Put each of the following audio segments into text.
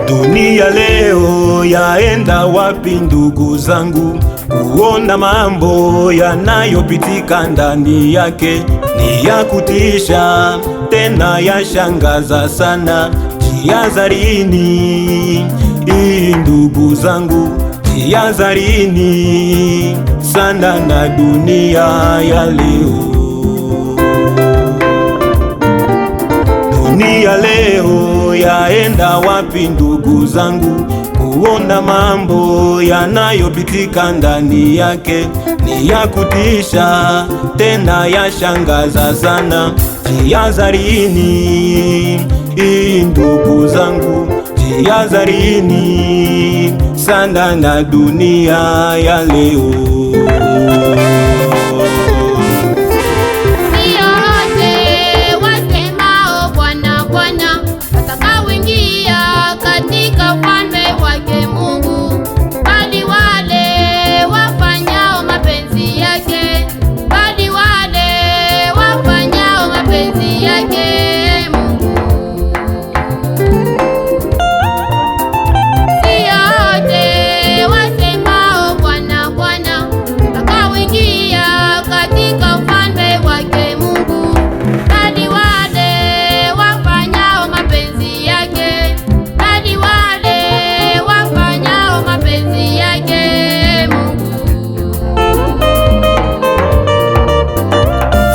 Dunia leo yaenda wapi ndugu zangu? Kuona mambo yanayopitika ndani yake ni ya kutisha, tena yashangaza sana. Jihadharini ndugu zangu, jihadharini sana na dunia ya leo. Dunia leo yaenda wapi ndugu zangu? Kuona mambo yanayopitika ndani yake ni ya kutisha, tena yashangaza sana. Jihadharini ndugu zangu, jihadharini sana na dunia ya leo.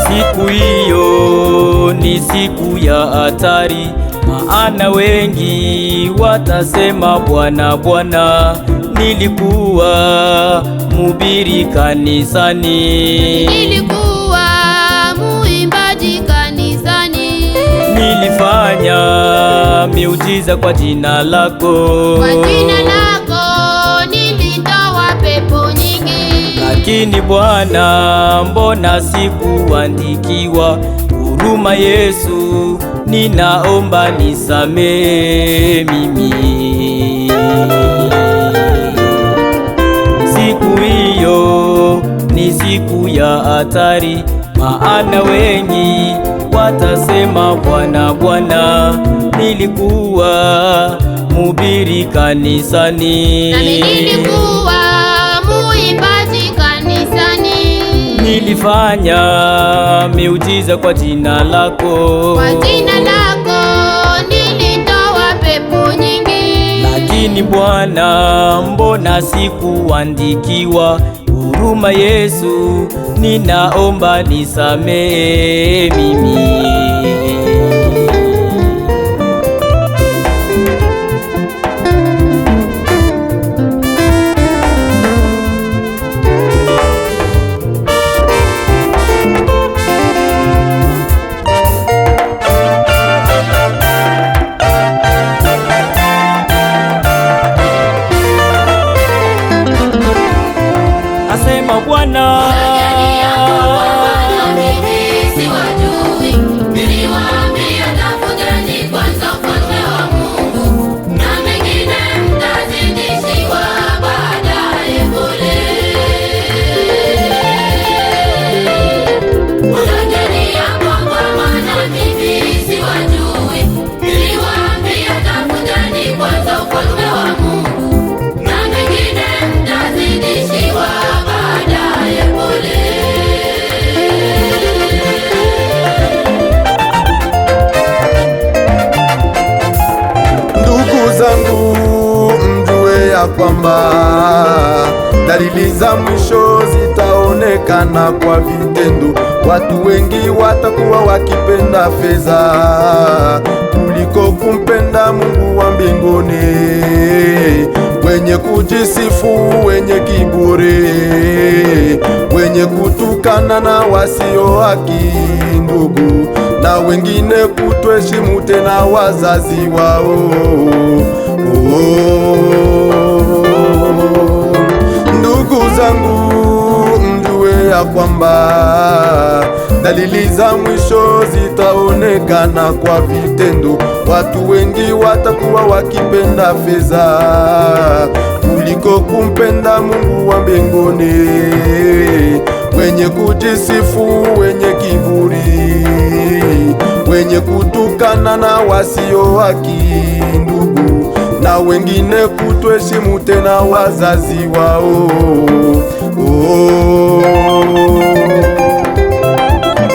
Siku hiyo ni siku ya hatari, maana wengi watasema Bwana, Bwana, nilikuwa mhubiri kanisani, nilikuwa muimbaji kanisani, nilifanya miujiza kwa jina lako, kwa jina lako nilitoa pepo nyingi. Lakini Bwana, mbona sikuandikiwa? Huruma Yesu, ninaomba nisamee mimi. Siku hiyo ni siku ya hatari, maana wengi watasema Bwana, Bwana, nilikuwa mhubiri kanisani, nami nilikuwa muimbaji kanisani, nilifanya miujiza kwa jina lako, kwa jina lako nilitoa pepo nyingi. Lakini Bwana, mbona sikuandikiwa? Huruma Yesu, ninaomba nisamee mimi. Asema Bwana, kwamba dalili za mwisho zitaonekana kwa vitendo. Watu wengi watakuwa wakipenda fedha kuliko kumpenda Mungu wa mbinguni, wenye kujisifu, wenye kiburi, wenye kutukana na wasio haki ndugu, na wengine kutoheshimu tena wazazi wao. Ndugu zangu, mjue ya kwamba dalili za mwisho zitaonekana kwa vitendo. Watu wengi watakuwa wakipenda fedha kuliko kumpenda Mungu wa mbinguni, wenye kujisifu, wenye kiburi, wenye kutukana na wasio haki ndugu, na wengine kutoheshimu tena wazazi wao.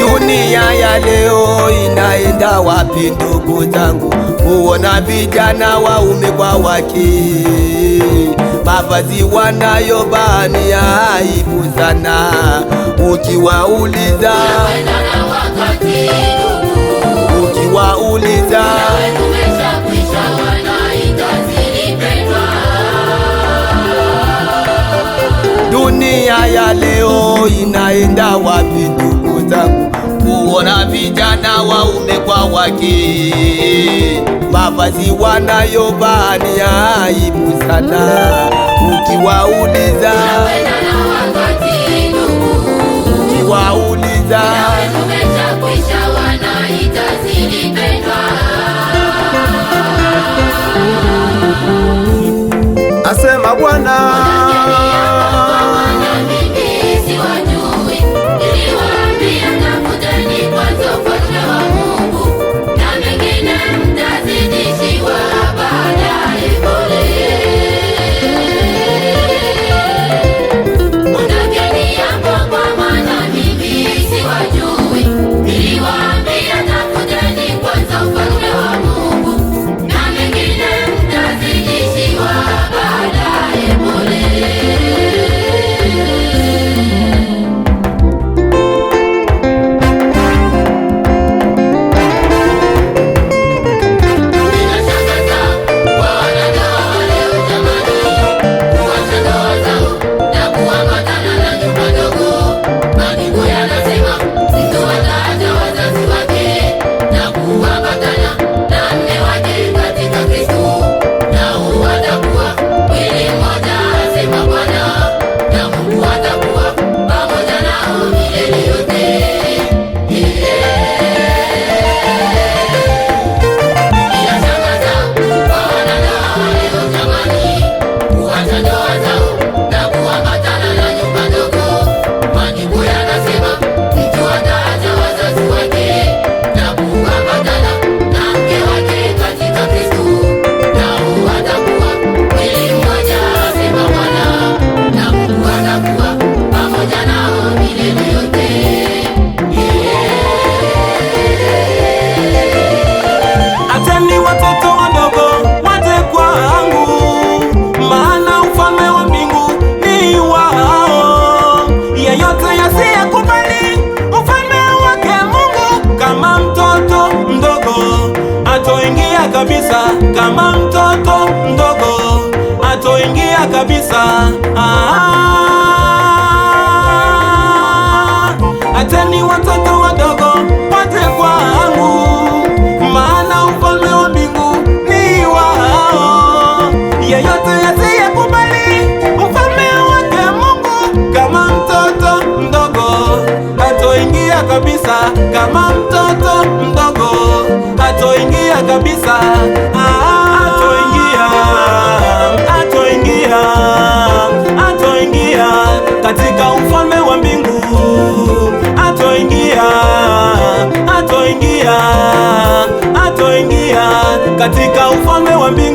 Dunia ya leo inaenda wapi ndugu zangu? Kuona vijana waume kwa wake, mavazi wanayovaa ni aibu sana. Ukiwauliza dunia ya leo inaenda wapi ndugu zangu? Kuona vijana waume kwa wake, mavazi wanayovaa ni aibu sana. Ukiwauliza asema Bwana, kabisa kama mtoto mdogo atoingia kabisa. Ateni watoto wadogo waje kwangu, maana ufalme wa mbingu ni wao. Yeyote asiyekubali ufalme wake Mungu kama mtoto mdogo atoingia kabisa, kama mtoto mdogo atoingia kabisa. Atoingia katika ufalme wa mbingu, atoingia katika ufalme wa mbingu.